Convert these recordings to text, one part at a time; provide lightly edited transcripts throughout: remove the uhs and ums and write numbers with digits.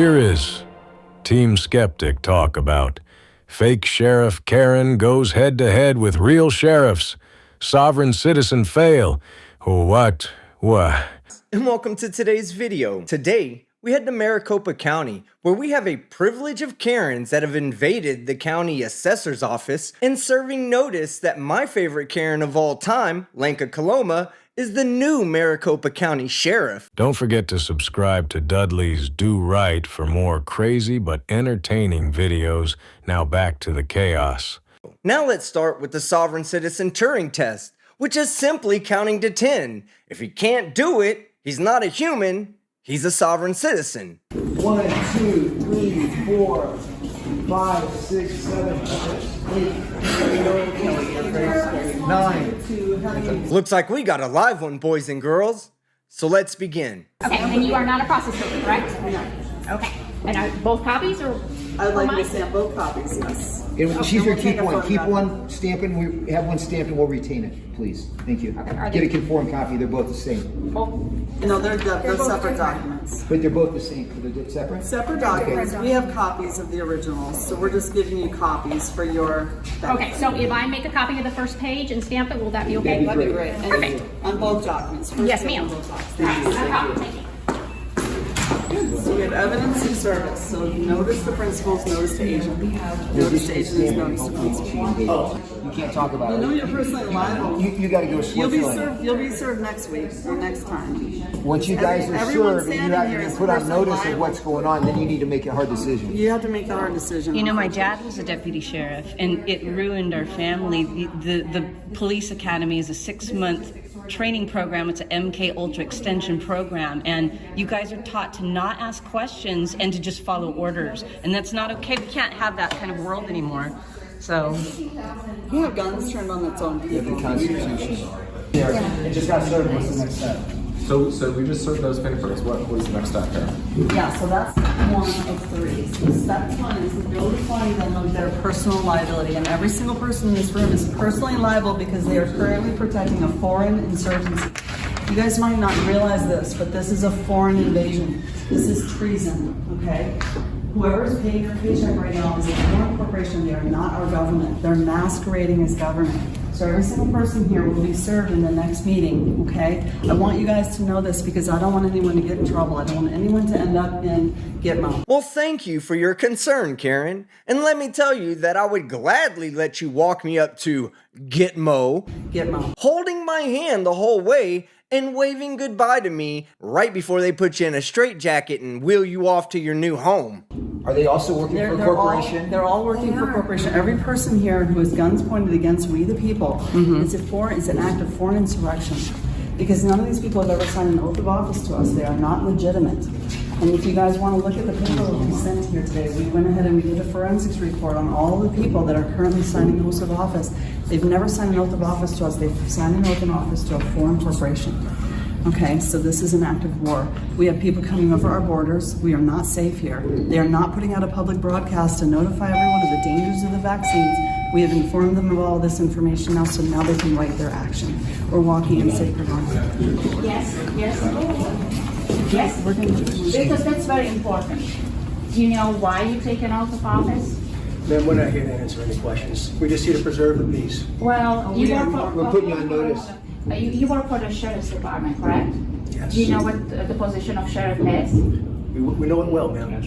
Here is Team Skeptic talk about fake Sheriff Karen goes head-to-head with real sheriffs. Sovereign citizen fail. What? And welcome to today's video. Today, we head to Maricopa County, where we have a privilege of Karens that have invaded the county assessor's office and serving notice that my favorite Karen of all time, Lenka Koloma, is the new Maricopa County Sheriff. Don't forget to subscribe to Dudley's Do Right for more crazy but entertaining videos. Now back to the chaos. Now let's start with the Sovereign Citizen Turing Test, which is simply counting to 10. If he can't do it, he's not a human, he's a sovereign citizen. 1, 2, 3, 4, 5, 6, 7, 8, 9. Looks like we got a live one, boys and girls. So let's begin. Okay, and you are not a process server, correct? No. Okay. And are both copies or? I'd like to stamp both copies, yes. And she's here, keep one. Keep one, stamp it, we have one stamped and we'll retain it, please. Thank you. Okay, Get a conform copy, they're both the same. No, they're separate documents. But they're both the same, they're separate? Separate documents. We have copies of the originals, so we're just giving you copies for your benefit. Okay, so if I make a copy of the first page and stamp it, will that be okay? That'd be Great. And Perfect. on both documents. Yes, ma'am. No problem, thank you. So we have evidence of service. So notice to principals, notice to agent. Notice to agent is notice to principal. You can't talk about You it. know you're personally liable. You gotta go Switzerland. You'll be served next week or next time. Once you guys are Everyone served and standing here you is put on personally notice of liable. what's going on, then you need to make a hard decision. You have to make the hard decision. You know, my dad was a deputy sheriff, and it ruined our family. The police academy is a 6-month training program. It's an MK Ultra extension program, and you guys are taught to not ask questions and to just follow orders, and that's not okay. We can't have that kind of world anymore. So You have guns turned on its own people. The Constitution. It just got served, what's the next step? So we just served those papers. What is the next step here? Yeah, so that's one of 3. So step 1 is notifying them of their personal liability, and every single person in this room is personally liable because they are currently protecting a foreign insurgency. You guys might not realize this, but this is a foreign invasion. This is treason, okay? Whoever is paying your paycheck right now is a foreign corporation. They are not our government. They're masquerading as government. So every single person here will be served in the next meeting, okay? I want you guys to know this because I don't want anyone to get in trouble. I don't want anyone to end up in Gitmo. Well, thank you for your concern, Karen. And let me tell you that I would gladly let you walk me up to Gitmo, holding my hand the whole way and waving goodbye to me right before they put you in a straitjacket and wheel you off to your new home. Are they also working for a corporation? They're all working for a corporation. Every person here who has guns pointed against we the people is an act of foreign insurrection. Because none of these people have ever signed an oath of office to us. They are not legitimate. And if you guys want to look at the paper we sent here today, we went ahead and we did a forensics report on all the people that are currently signing oaths of office. They've never signed an oath of office to us. They've signed an oath of office to a foreign corporation. Okay, so this is an act of war. We have people coming over our borders. We are not safe here. They are not putting out a public broadcast to notify everyone of the dangers of the vaccines. We have informed them of all this information now, so now they can write their action. We're walking in sacred honor. Yes, because that's very important. Do you know why you take an oath of office? Ma'am, we're not here to answer any questions. We're just here to preserve the peace. Well, We're putting you on notice. You work for the sheriff's department, correct? Yes. Do you know what the position of sheriff is? We know it well, ma'am.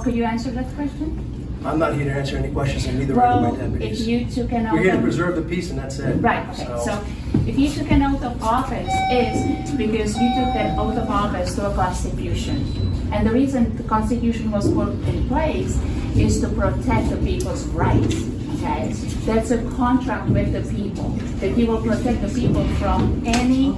Could you answer that question? I'm not here to answer any questions, and neither are my Well, deputies. if you took an oath We're here to of... preserve the peace, and that's it. Right, okay. So if you took an oath of office, it's because you took that oath of office to a constitution. And the reason the constitution was put in place is to protect the people's rights. Okay, that's a contract with the people, that you will protect the people from any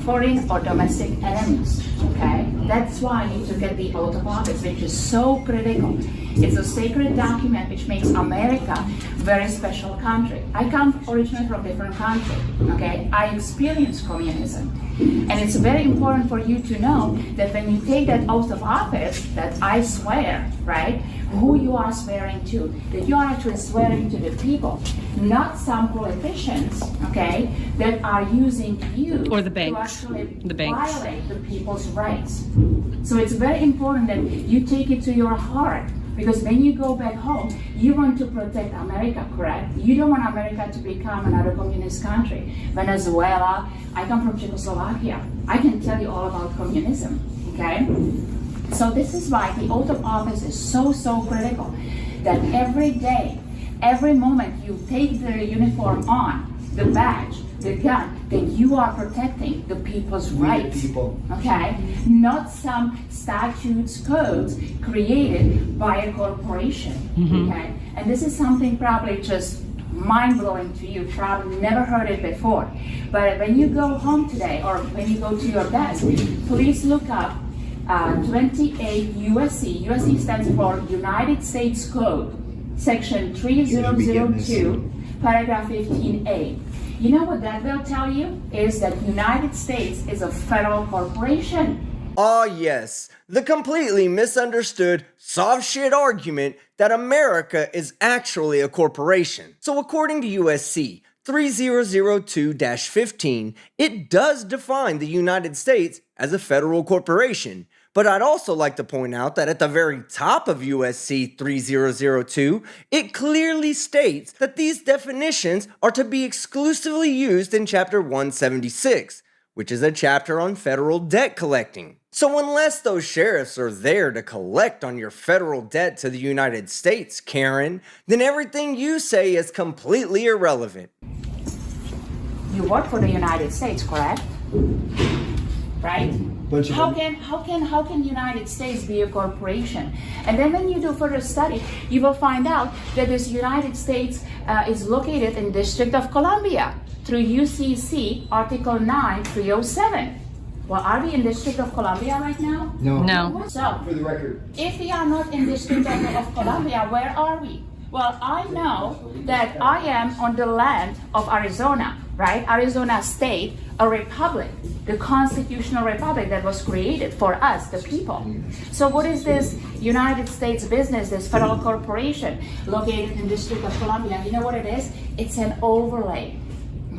foreign or domestic enemies. Okay, that's why you took the oath of office, which is so critical. It's a sacred document which makes America a very special country. I come originally from a different country. Okay, I experienced communism. And it's very important for you to know that when you take that oath of office, that I swear, right, who you are swearing to, that you are actually swearing to the people, not some politicians, okay, that are using you Or the banks. to actually The banks. violate the people's rights. So it's very important that you take it to your heart, because when you go back home, you want to protect America, correct? You don't want America to become another communist country. Venezuela, I come from Czechoslovakia. I can tell you all about communism, okay? So this is why the oath of office is so critical, that every day, every moment you take the uniform on, the badge, the gun, that you are protecting the people's rights, okay? Not some statutes, codes created by a corporation, okay? And this is something probably just mind-blowing to you, probably never heard it before. But when you go home today, or when you go to your desk, please look up 28 USC. USC stands for United States Code, section 3002, paragraph 15A. You know what that will tell you? Is that United States is a federal corporation. Ah yes, the completely misunderstood soft shit argument that America is actually a corporation. So according to USC 3002-15, it does define the United States as a federal corporation. But I'd also like to point out that at the very top of USC 3002, it clearly states that these definitions are to be exclusively used in Chapter 176, which is a chapter on federal debt collecting. So unless those sheriffs are there to collect on your federal debt to the United States, Karen, then everything you say is completely irrelevant. You work for the United States, correct? Right? How can United States be a corporation? And then when you do further study, you will find out that this United States is located in District of Columbia through UCC Article 9307. Well, are we in District of Columbia right now? No. So, For the record. if we are not in District of Columbia, where are we? Well, I know that I am on the land of Arizona, right? Arizona State, a republic, the constitutional republic that was created for us, the people. So what is this United States business, this federal corporation located in District of Columbia? You know what it is? It's an overlay,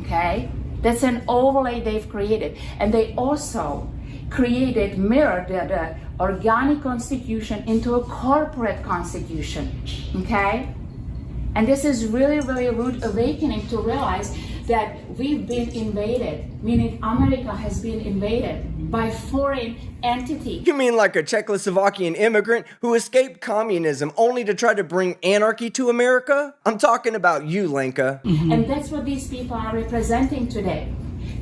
okay? That's an overlay they've created. And they also mirrored the organic constitution into a corporate constitution, okay? And this is really a rude awakening to realize that we've been invaded, meaning America has been invaded by foreign entity. You mean like a Czechoslovakian immigrant who escaped communism only to try to bring anarchy to America? I'm talking about you, Lenka. And that's what these people are representing today.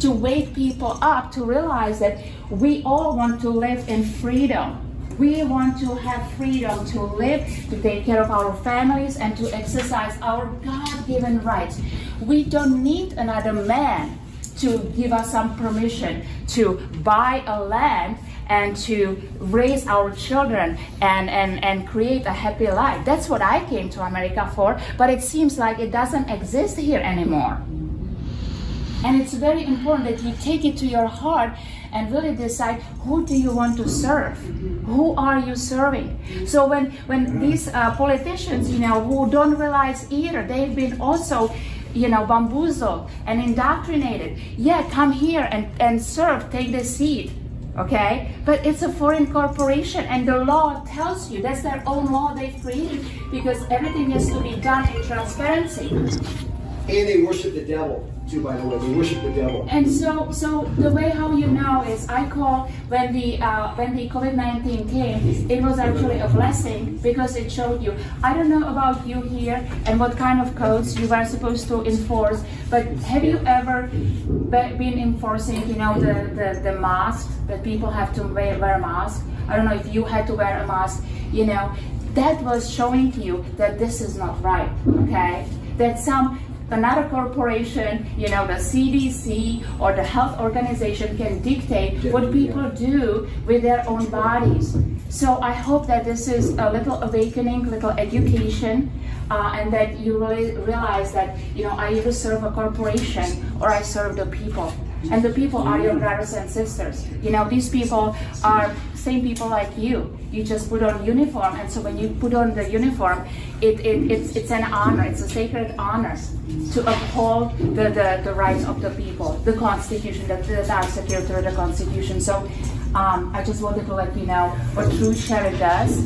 To wake people up to realize that we all want to live in freedom. We want to have freedom to live, to take care of our families, and to exercise our God-given rights. We don't need another man to give us some permission to buy a land and to raise our children and create a happy life. That's what I came to America for, but it seems like it doesn't exist here anymore. And it's very important that you take it to your heart and really decide, who do you want to serve? Who are you serving? So when these politicians, who don't realize either, they've been also, bamboozled and indoctrinated. Yeah, come here and serve, take the seat, okay? But it's a foreign corporation, and the law tells you, that's their own law they've created, because everything has to be done in transparency. And they worship the devil, too, by the way. They worship the devil. And so the way how you know is, I call when the COVID-19 came, it was actually a blessing, because it showed you. I don't know about you here and what kind of codes you were supposed to enforce, but have you ever been enforcing, the mask that people have to wear a mask? I don't know if you had to wear a mask. That was showing to you that this is not right. Okay, that another corporation, the CDC or the health organization can dictate what people do with their own bodies. So I hope that this is a little awakening, little education, and that you really realize that, I either serve a corporation or I serve the people. And the people are your brothers and sisters. You know, these people are same people like you. You just put on uniform, and so when you put on the uniform, it's an honor. It's a sacred honor to uphold the rights of the people, the Constitution, the secure through the Constitution. So I just wanted to let you know what true sheriff does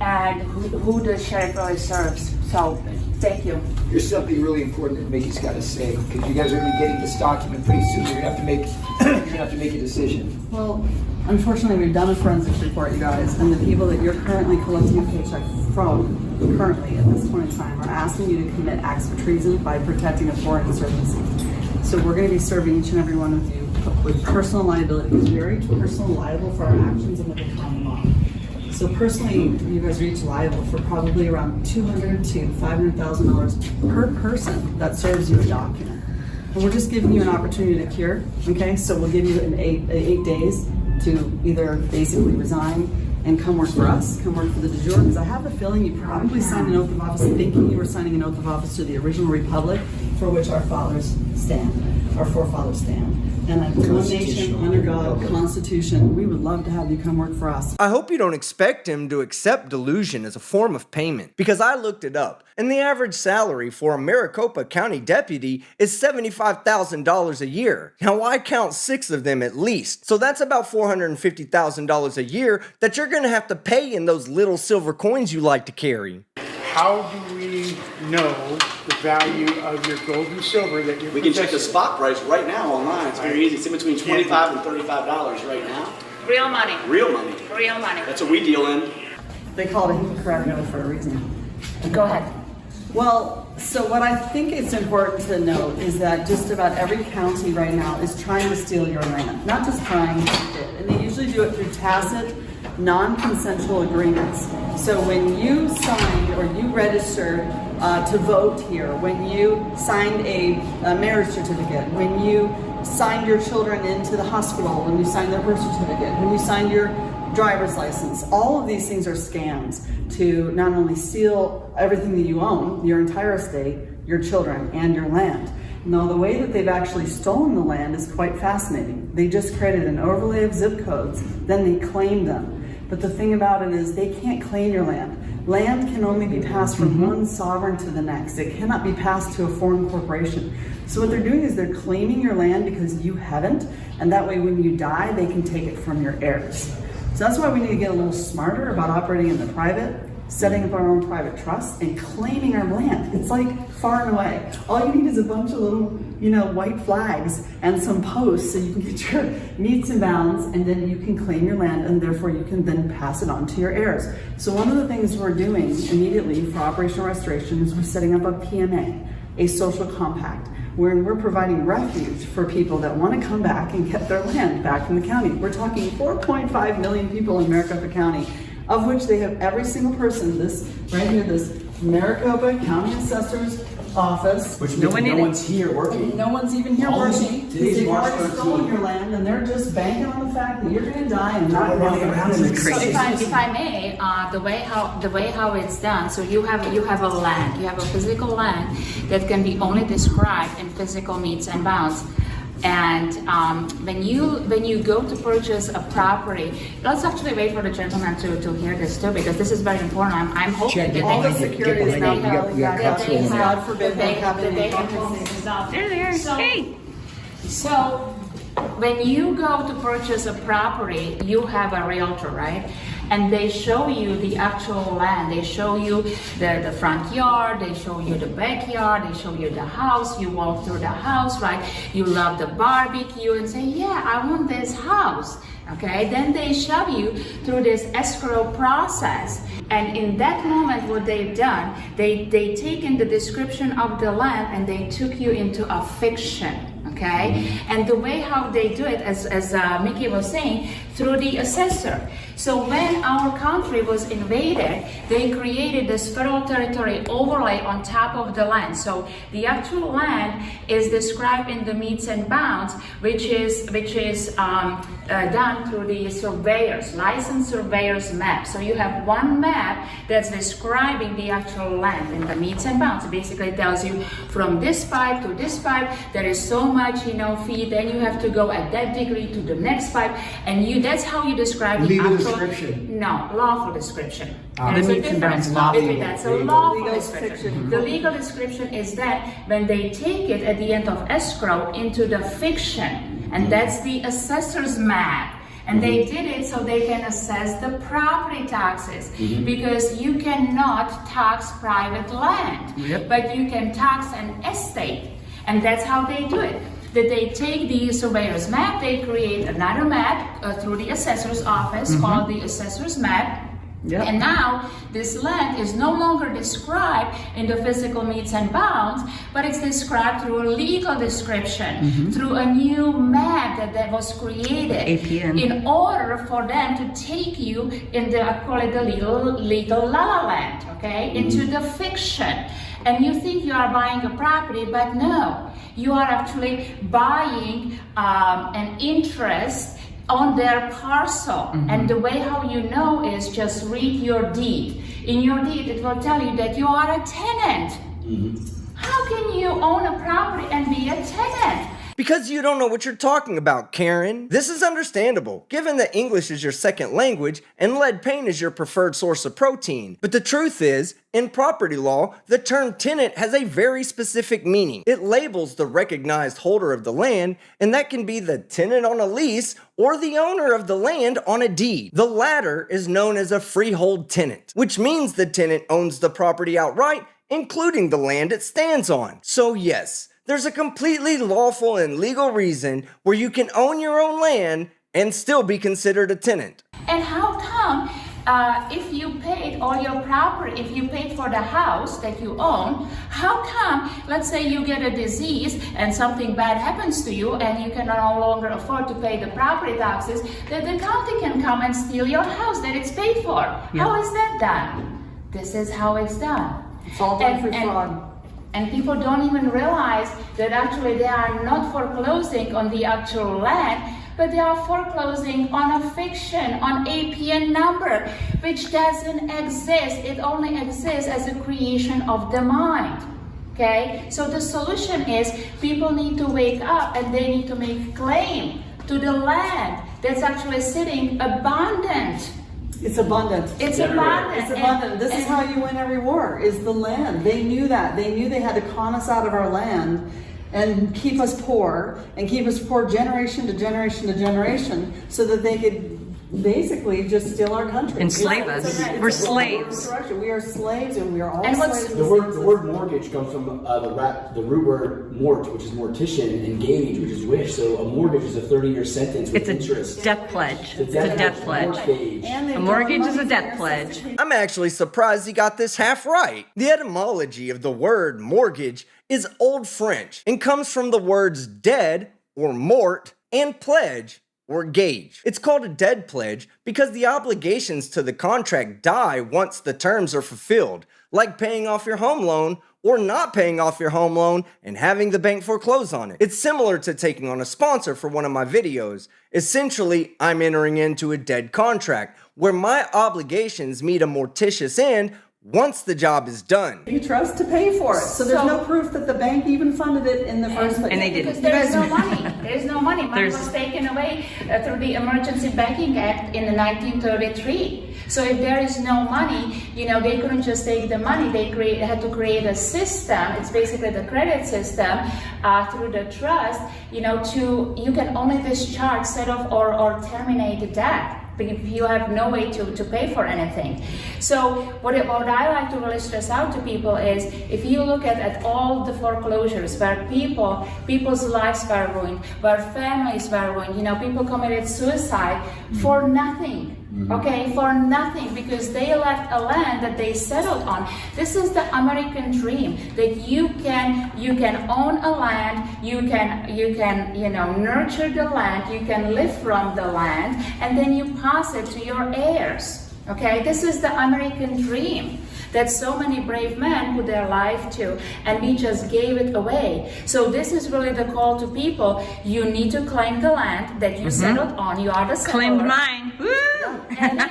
and who the sheriff really serves. So thank you. There's something really important that Mickey's got to say, because you guys are going to be getting this document pretty soon. You're going to have to make a decision. Well, unfortunately, we've done a forensics report, you guys, and the people that you're currently collecting a paycheck from, currently at this point in time, are asking you to commit acts of treason by protecting a foreign insurgency. So we're going to be serving each and every one of you with personal liability, because we are each personally liable for our actions under the common law. So personally, you guys are each liable for probably around $200,000 to $500,000 per person that serves you a document. And we're just giving you an opportunity to cure, okay? So we'll give you eight days to either basically resign and come work for us, come work for the de jure, because I have a feeling you probably signed an oath of office thinking you were signing an oath of office to the original republic for which our fathers stand, our forefathers stand. And one nation, under God, Constitution. We would love to have you come work for us. I hope you don't expect him to accept delusion as a form of payment, because I looked it up, and the average salary for a Maricopa County deputy is $75,000 a year. Now I count 6 of them at least, so that's about $450,000 a year that you're gonna have to pay in those little silver coins you like to carry. How do we know the value of your gold and silver that you're We can check the possessing? spot price right now online. It's very easy. It's in between $25 and $35 right now. Real money. Real money. Real money. That's what we deal in. They call it a hypocritical oath for a reason. Go ahead. Well, so what I think it's important to note is that just about every county right now is trying to steal your land. Not just trying, and they usually do it through tacit, non-consensual agreements. So when you signed or you registered to vote here, when you signed a marriage certificate, when you signed your children into the hospital, when you signed their birth certificate, when you signed your driver's license, all of these things are scams to not only steal everything that you own, your entire estate, your children, and your land. Now, the way that they've actually stolen the land is quite fascinating. They just created an overlay of zip codes, then they claim them. But the thing about it is they can't claim your land. Land can only be passed from one sovereign to the next. It cannot be passed to a foreign corporation. So what they're doing is they're claiming your land because you haven't, and that way when you die, they can take it from your heirs. So that's why we need to get a little smarter about operating in the private, setting up our own private trusts, and claiming our land. It's like far and away. All you need is a bunch of little, white flags and some posts so you can get your meets and bounds, and then you can claim your land, and therefore you can then pass it on to your heirs. So one of the things we're doing immediately for operational restoration is we're setting up a PMA, a social compact, where we're providing refuge for people that want to come back and get their land back from the county. We're talking 4.5 million people in Maricopa County, of which they have every single person, this right here, this Maricopa County Assessor's Office. Which means no one's here working. No one's even here working. Today's They've March already 13th. stolen your land, and they're just banking on the fact that you're going to die and not running around in the So if I may, the way how it's done, so you have a land, you have a physical land that can be only described in physical metes and bounds. And when you go to purchase a property, let's actually wait for the gentleman to hear this too, because this is very important. I'm hoping that all the they security is now have, God forbid that they have any have conversations. There they are. Hey. So when you go to purchase a property, you have a realtor, right? And they show you the actual land. They show you the front yard, they show you the backyard, they show you the house. You walk through the house, right? You love the barbecue and say, yeah, I want this house. Okay, then they shove you through this escrow process. And in that moment, what they've done, they taken the description of the land and they took you into a fiction. Okay, and the way how they do it, as Mickey was saying, through the assessor. So when our country was invaded, they created this federal territory overlay on top of the land. So the actual land is described in the metes and bounds, which is done through the surveyors, licensed surveyors map. So you have one map that's describing the actual land in the metes and bounds. It basically tells you from this pipe to this pipe, there is so much, fee, then you have to go at that degree to the next pipe, and that's how you describe Legal the description. No, lawful description. The There's a meats and difference bounds between that. So lawful Legal description. fiction. The legal description is that when they take it at the end of escrow into the fiction, and that's the assessor's map. And they did it so they can assess the property taxes, because you cannot tax private land, but you can tax an estate, and that's how they do it. That they take the surveyor's map, they create another map through the assessor's office called the assessor's map. And now this land is no longer described in the physical meets and bounds, but it's described through a legal description, through a new map that was created APN. in order for them to take you in the, I call it the legal la la land, okay, into the fiction. And you think you are buying a property, but no, you are actually buying an interest on their parcel. And the way how you know is just read your deed. In your deed, it will tell you that you are a tenant. How can you own a property and be a tenant? Because you don't know what you're talking about, Karen. This is understandable, given that English is your second language and lead paint is your preferred source of protein. But the truth is, in property law, the term tenant has a very specific meaning. It labels the recognized holder of the land, and that can be the tenant on a lease or the owner of the land on a deed. The latter is known as a freehold tenant, which means the tenant owns the property outright, including the land it stands on. So yes, there's a completely lawful and legal reason where you can own your own land and still be considered a tenant. And how come if you paid all your property, if you paid for the house that you own, how come, let's say you get a disease and something bad happens to you and you can no longer afford to pay the property taxes, that the county can come and steal your house that it's paid for? How is that done? This is how it's done. It's all done for fraud. And people don't even realize that actually they are not foreclosing on the actual land, but they are foreclosing on a fiction, on APN number, which doesn't exist. It only exists as a creation of the mind. Okay? So the solution is people need to wake up and they need to make claim to the land that's actually sitting abundant. It's abundant. It's abundant. It's abundant. This is how you win every war, is the land. They knew that. They knew they had to con us out of our land and keep us poor generation to generation to generation, so that they could basically just steal our country. Enslave us. We're slaves. We are slaves, and we are all And what's- slaves. The word mortgage comes from the root word mort, which is mortician, and gauge, which is wish. So a mortgage is a 30-year sentence with It's interest. a death pledge. It's a death pledge. Mortgage. And they've A mortgage drawn is a money debt from pledge. your I'm actually surprised he got this half right. The etymology of the word mortgage is Old French and comes from the words dead or mort and pledge or gauge. It's called a dead pledge because the obligations to the contract die once the terms are fulfilled, like paying off your home loan or not paying off your home loan and having the bank foreclose on it. It's similar to taking on a sponsor for one of my videos. Essentially, I'm entering into a dead contract where my obligations meet a morticious end once the job is done. You trust to pay for it. So there's no proof that the bank even funded it in the first place. And they didn't. Because there's no money. There's no money. Money There's- was taken away through the Emergency Banking Act in 1933. So if there is no money, they couldn't just take the money. They had to create a system. It's basically the credit system through the trust. You can only discharge, set off, or terminate the debt if you have no way to pay for anything. So what I like to really stress out to people is, if you look at all the foreclosures where people's lives were ruined, where families were ruined, people committed suicide for nothing. Okay, for nothing, because they left a land that they settled on. This is the American dream, that you can own a land, you can nurture the land, you can live from the land, and then you pass it to your heirs. Okay, this is the American dream that so many brave men put their life to, and we just gave it away. So this is really the call to people. You need to claim the land that you settled on. You are the settler. Claimed mine. Woo! And then,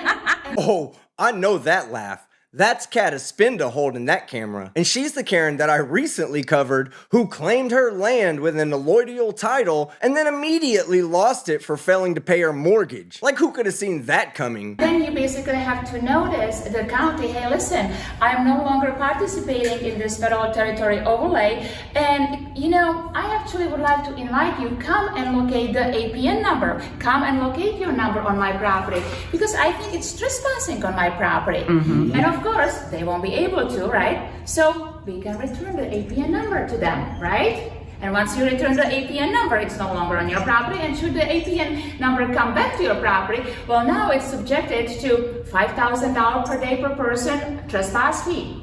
Oh, I know that laugh. That's Kat Espinda holding that camera. And she's the Karen that I recently covered who claimed her land with an alloidial title and then immediately lost it for failing to pay her mortgage. Like, who could have seen that coming? Then you basically have to notice the county, hey listen, I'm no longer participating in this federal territory overlay, and you know, I actually would like to invite you, come and locate the APN number, come and locate your number on my property, because I think it's trespassing on my property. And of course, they won't be able to, right? So we can return the APN number to them, right? And once you return the APN number, it's no longer on your property, and should the APN number come back to your property, well, now it's subjected to $5,000 per day per person trespass fee.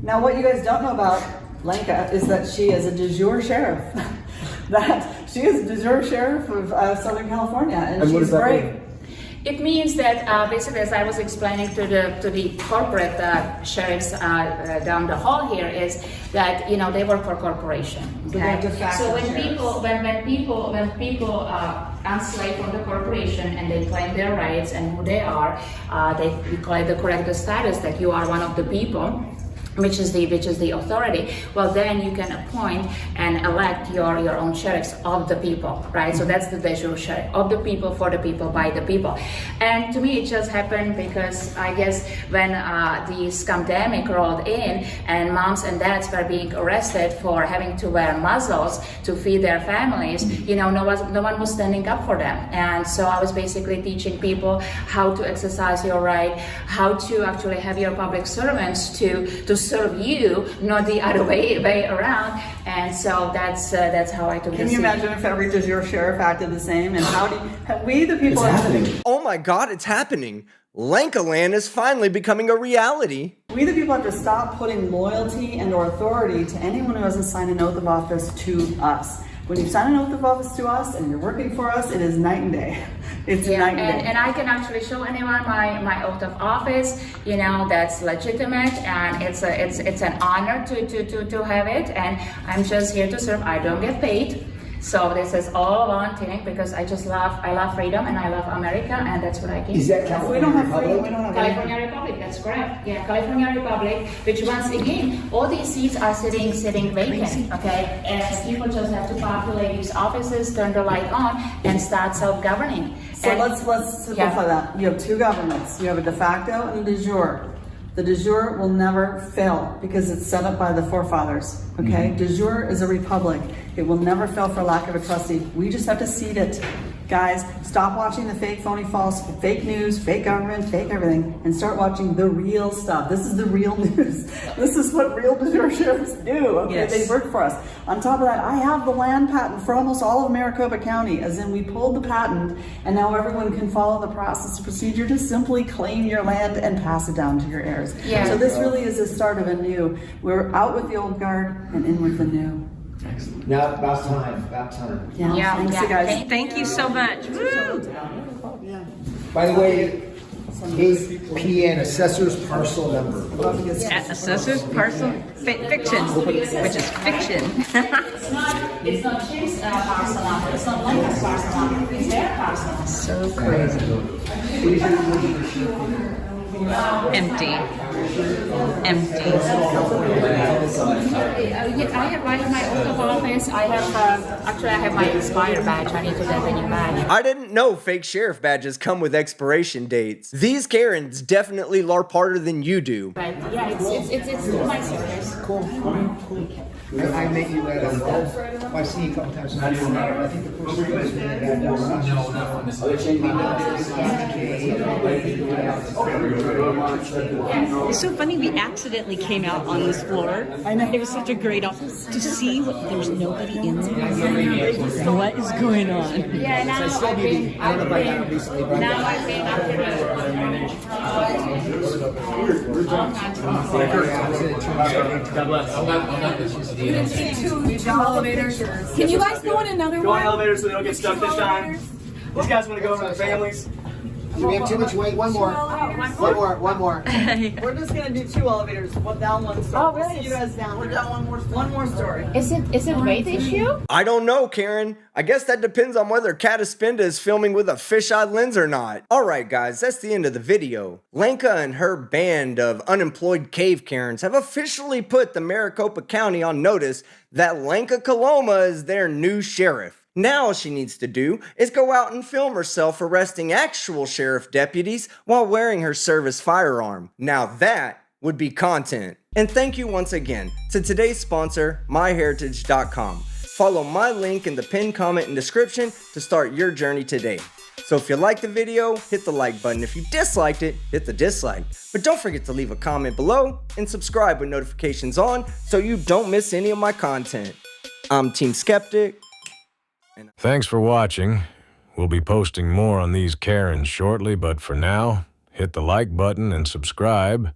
Now, what you guys don't know about Lenka is that she is a de jure sheriff. That she is a de jure sheriff of Southern California, and she's great. It means that basically, as I was explaining to the corporate sheriffs down the hall here, is that they work for corporation. Okay? So when people unslave from the corporation and they claim their rights and who they are, we call it the corrective status, that you are one of the people, which is the authority. Well, then you can appoint and elect your own sheriffs of the people, right? So that's the de jure sheriff, of the people, for the people, by the people. And to me, it just happened because I guess when the scamdemic rolled in and moms and dads were being arrested for having to wear muzzles to feed their families, no one was standing up for them. And so I was basically teaching people how to exercise your right, how to actually have your public servants to serve you, not the other way around. And so that's how I took. Can you imagine if every de jure sheriff acted the same? And how do we, the people, It's happening. Oh my God, it's happening. Lenka Land is finally becoming a reality. We, the people, have to stop putting loyalty and or authority to anyone who hasn't signed an oath of office to us. When you sign an oath of office to us and you're working for us, it is night and day. It's night and day. And I can actually show anyone my oath of office, that's legitimate, and it's an honor to have it, and I'm just here to serve. I don't get paid. So this is all volunteering because I love freedom and I love America, and that's what I give. Is that California? We don't have freedom. We don't have California Republic, that's correct. Yeah, California Republic, which once again, all these seats are sitting vacant, okay? And people just have to populate these offices, turn the light on, and start self-governing. So let's simplify that. You have two governments. You have a de facto and a de jure. The de jure will never fail because it's set up by the forefathers, okay? De jure is a republic. It will never fail for lack of a trustee. We just have to seed it. Guys, stop watching the fake, phony, false, fake news, fake government, fake everything, and start watching the real stuff. This is the real news. This is what real de jure sheriffs do, okay? Yes. They work for us. On top of that, I have the land patent for almost all of Maricopa County, as in we pulled the patent, and now everyone can follow the process and procedure to simply claim your land and pass it down to your heirs. Yeah. So this really is the start of a new. We're out with the old guard and in with the new. Excellent. Now about time. Yeah. Thanks, you guys. Thank you so much. By the way, APN, assessor's parcel number. Assessor's parcel fiction, which is fiction. It's not Chip's parcel number, it's not Lenka's parcel number, it's their parcel number. So crazy. Empty. I have my oath of office. I have my expired badge. I need to get a new badge. I didn't know fake sheriff badges come with expiration dates. These Karens definitely LARP harder than you do. But yeah, it's my service. Cool. I met you at I've seen you a couple times. I think the first one was It's so funny, we accidentally came out on this floor. I know. It was such a great office to see there's nobody in there. What is going on? Yeah, now I've been Can you guys go in another one? Go in elevators so they don't get stuck this time. These guys want to go with their families. Do we have too much weight? One more. One more. We're just gonna do 2 elevators. Down one story. Oh, really? See you guys down. We're down one more story. Is it weight issue? I don't know, Karen. I guess that depends on whether Cataspinda is filming with a fisheye lens or not. Alright guys, that's the end of the video. Lenka and her band of unemployed cave Karens have officially put the Maricopa County on notice that Lenka Koloma is their new sheriff. Now all she needs to do is go out and film herself arresting actual sheriff deputies while wearing her service firearm. Now that would be content. And thank you once again to today's sponsor, myheritage.com. Follow my link in the pinned comment and description to start your journey today. So if you liked the video, hit the like button. If you disliked it, hit the dislike. But don't forget to leave a comment below and subscribe with notifications on so you don't miss any of my content. I'm Team Skeptic. Thanks for watching. We'll be posting more on these Karens shortly, but for now, hit the like button and subscribe.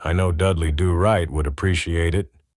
I know Dudley Do Right would appreciate it.